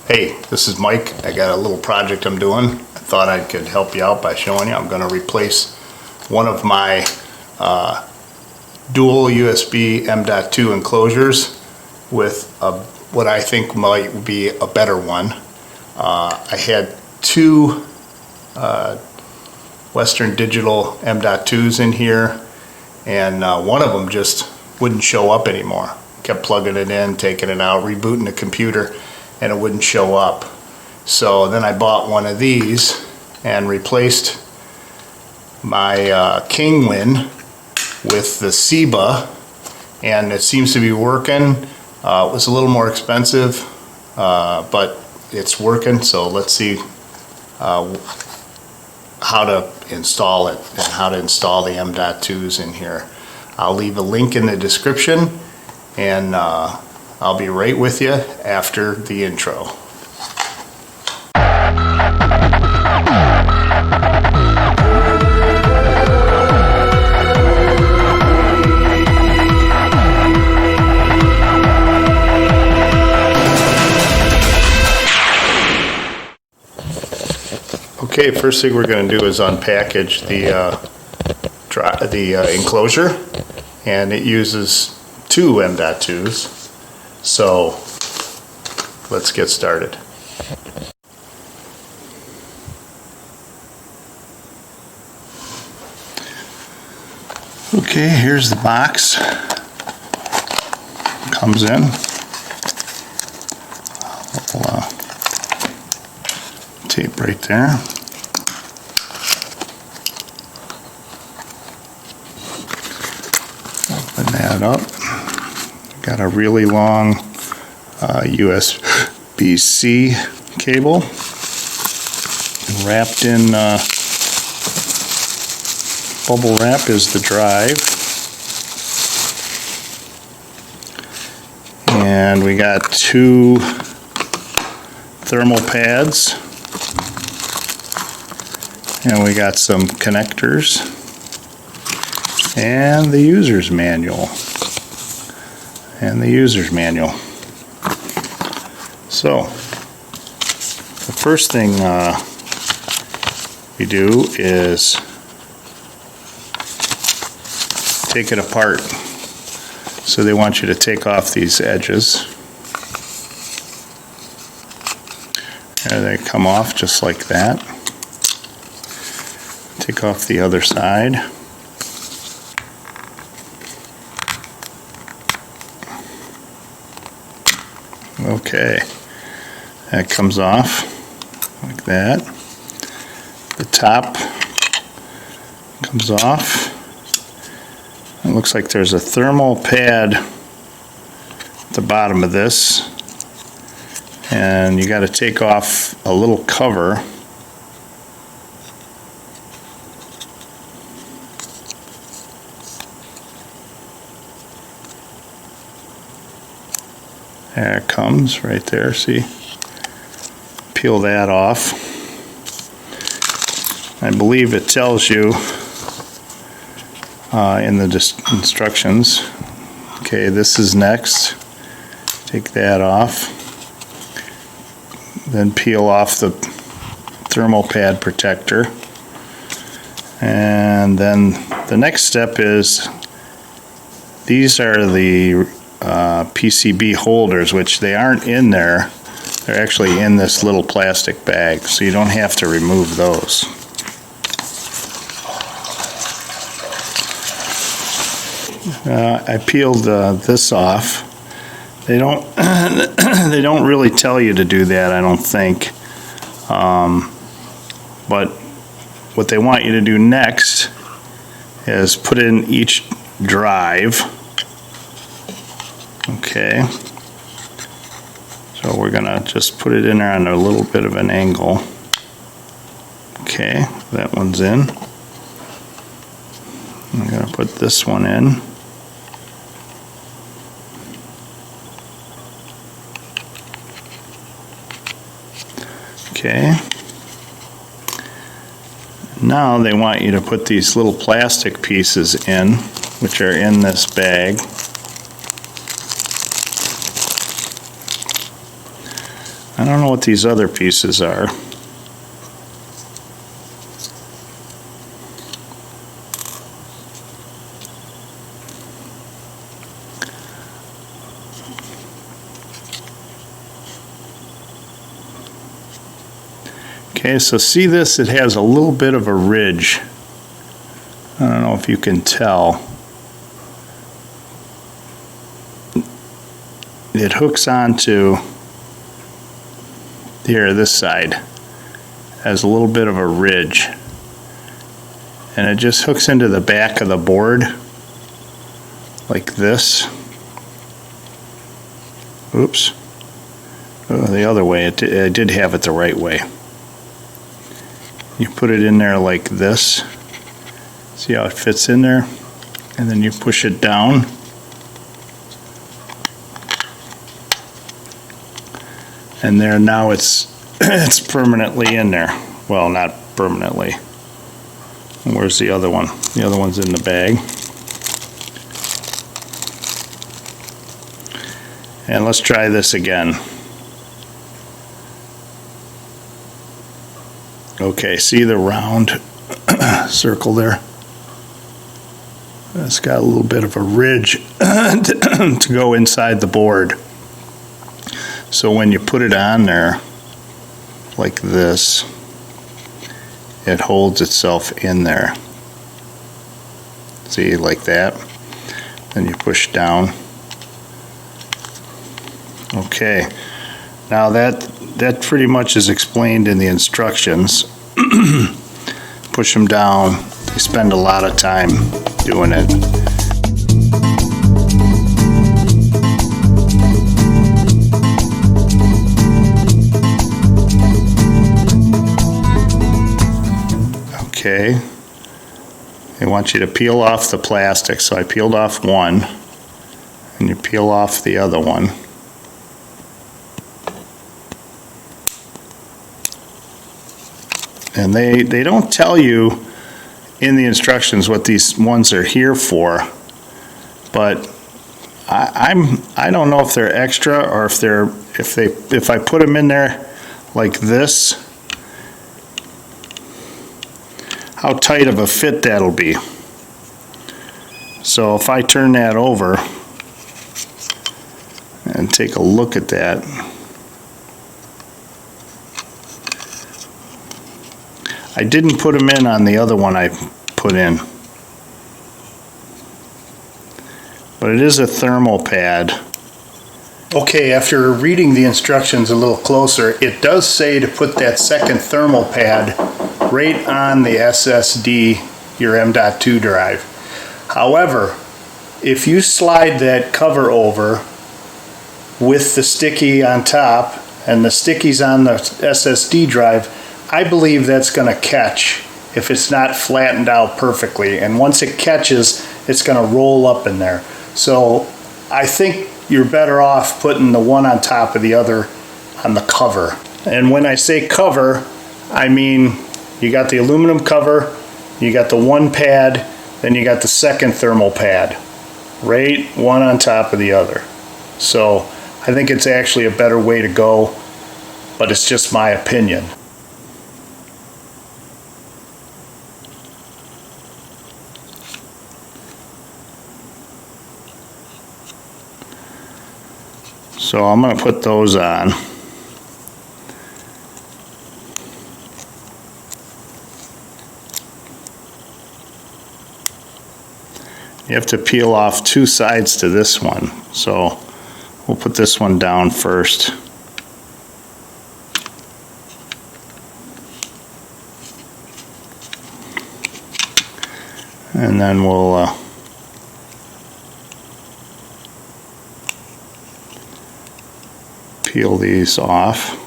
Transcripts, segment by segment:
Hey, this is Mike. I got a little project I'm doing. I thought I could help you out by showing you. I'm going to replace one of my dual USB M.2 enclosures with what I think might be a better one. I had two Western Digital M.2s in here, and one of them just wouldn't show up anymore. Kept plugging it in, taking it out, rebooting the computer, and it wouldn't show up. So then I bought one of these and replaced my Kingwin with the Syba, and it seems to be working. It was a little more expensive, but it's working. So let's see how to install it and how to install the M.2s in here. I'll leave a link in the description, and I'll be right with you after the intro. Okay, first thing we're going to do is unpackage the enclosure, and it uses two M.2s. So let's get started. Okay, here's the box. Comes in. Tape right there. Open that up. Got a really long USB-C cable. Wrapped in bubble wrap is the drive. And we got two thermal pads. And we got some connectors. And the user's manual. So, the first thing we do is take it apart. So they want you to take off these edges. And they come off just like that. Take off the other side. Okay, that comes off like that. The top comes off. It looks like there's a thermal pad at the bottom of this, and you got to take off a little cover. There it comes, right there, see? Peel that off. I believe it tells you in the instructions. Okay, this is next. Take that off. Then peel off the thermal pad protector. And then the next step is, these are the PCB holders, which they aren't in there. They're actually in this little plastic bag, so you don't have to remove those. I peeled this off. They don't they don't really tell you to do that, I don't think. But what they want you to do next is put in each drive. Okay, so we're gonna just put it in there on a little bit of an angle. Okay, that one's in. I'm gonna put this one in. Okay. Now they want you to put these little plastic pieces in, which are in this bag. I don't know what these other pieces are. Okay, so see this? It has a little bit of a ridge. I don't know if you can tell. It hooks onto here, this side. Has a little bit of a ridge. And it just hooks into the back of the board like this. Oops. Oh, the other way. I did have it the right way. You put it in there like this. See how it fits in there? And then you push it down. And there, now it's it's permanently in there. Well, not permanently. Where's the other one? The other one's in the bag. And let's try this again. Okay, see the round circle there? It's got a little bit of a ridge to go inside the board. So when you put it on there like this, it holds itself in there. See, like that. Then you push down. Okay, now that pretty much is explained in the instructions. Push them down. You spend a lot of time doing it. Okay. They want you to peel off the plastic, so I peeled off one, and you peel off the other one. And they don't tell you in the instructions what these ones are here for, but I don't know if they're extra or if I put them in there like this, how tight of a fit that'll be. So if I turn that over and take a look at that, I didn't put them in on the other one I put in. But it is a thermal pad. Okay, after reading the instructions a little closer, it does say to put that second thermal pad right on the SSD, your M.2 drive. However, if you slide that cover over with the sticky on top and the stickies on the SSD drive, I believe that's going to catch if it's not flattened out perfectly. And once it catches, it's going to roll up in there. So I think you're better off putting the one on top of the other on the cover. And when I say cover, I mean you got the aluminum cover, you got the one pad, then you got the second thermal pad. Right, one on top of the other. So I think it's actually a better way to go, but it's just my opinion. So I'm going to put those on. You have to peel off two sides to this one. So we'll put this one down first. And then we'll peel these off.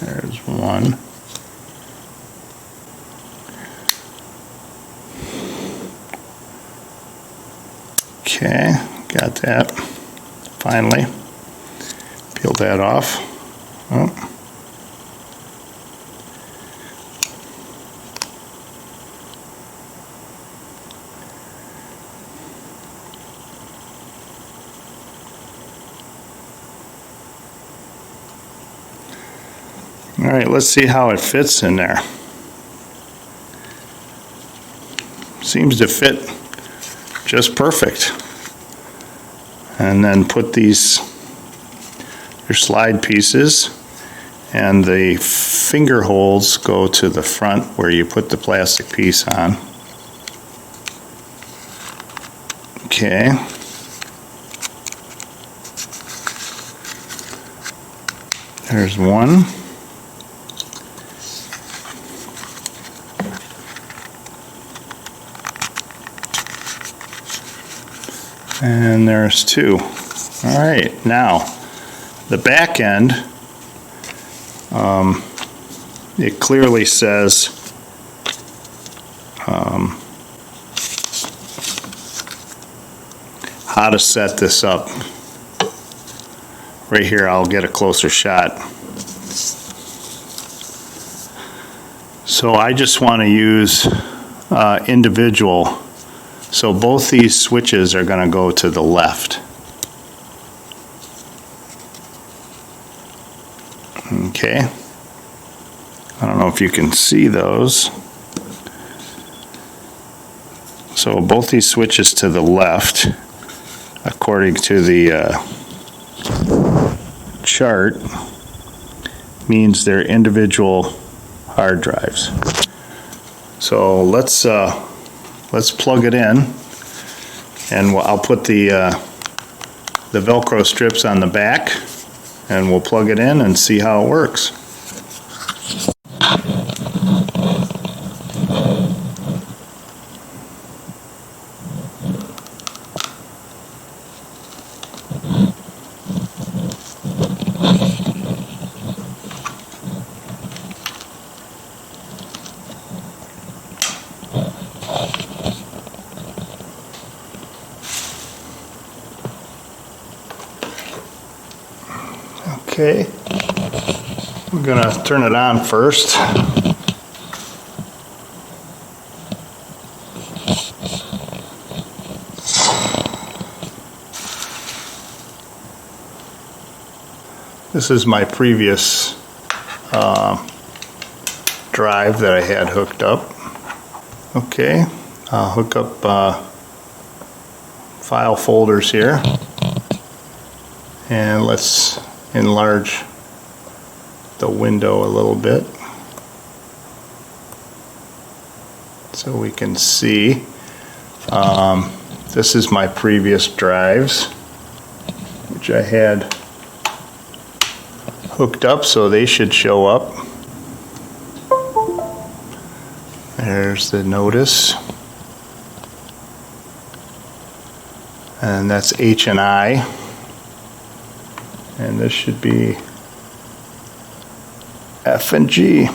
There's one. Okay, got that. Finally, peel that off. Oh. All right, let's see how it fits in there. Seems to fit just perfect. And then put these, your slide pieces, and the finger holes go to the front where you put the plastic piece on. Okay. There's one. And there's two. All right, now the back end, it clearly says how to set this up. Right here, I'll get a closer shot. So I just want to use individual. So both these switches are going to go to the left. Okay. I don't know if you can see those. So both these switches to the left, according to the chart, means they're individual hard drives. So let's plug it in, and I'll put the Velcro strips on the back, and we'll plug it in and see how it works. Okay, we're going to turn it on first. This is my previous drive that I had hooked up. Okay, I'll hook up file folders here, and let's enlarge the window a little bit so we can see. This is my previous drives, which I had hooked up, so they should show up. There's the notice, and that's H and I. And this should be F and G.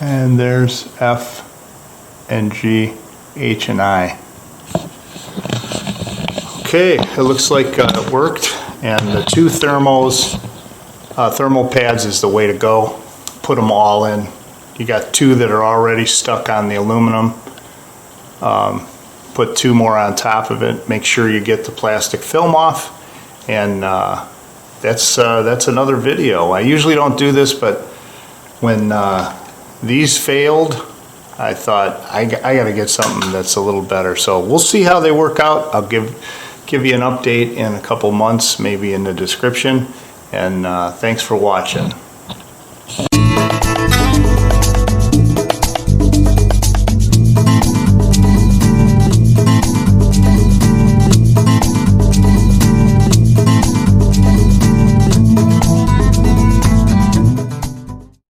And there's F and G, H and I. Okay, it looks like it worked, and the two thermals, thermal pads is the way to go. Put them all in. You got two that are already stuck on the aluminum. Put two more on top of it. Make sure you get the plastic film off, and that's another video. I usually don't do this, but when these failed, I thought I got to get something that's a little better. So we'll see how they work out. I'll give you an update in a couple months, maybe in the description. And thanks for watching.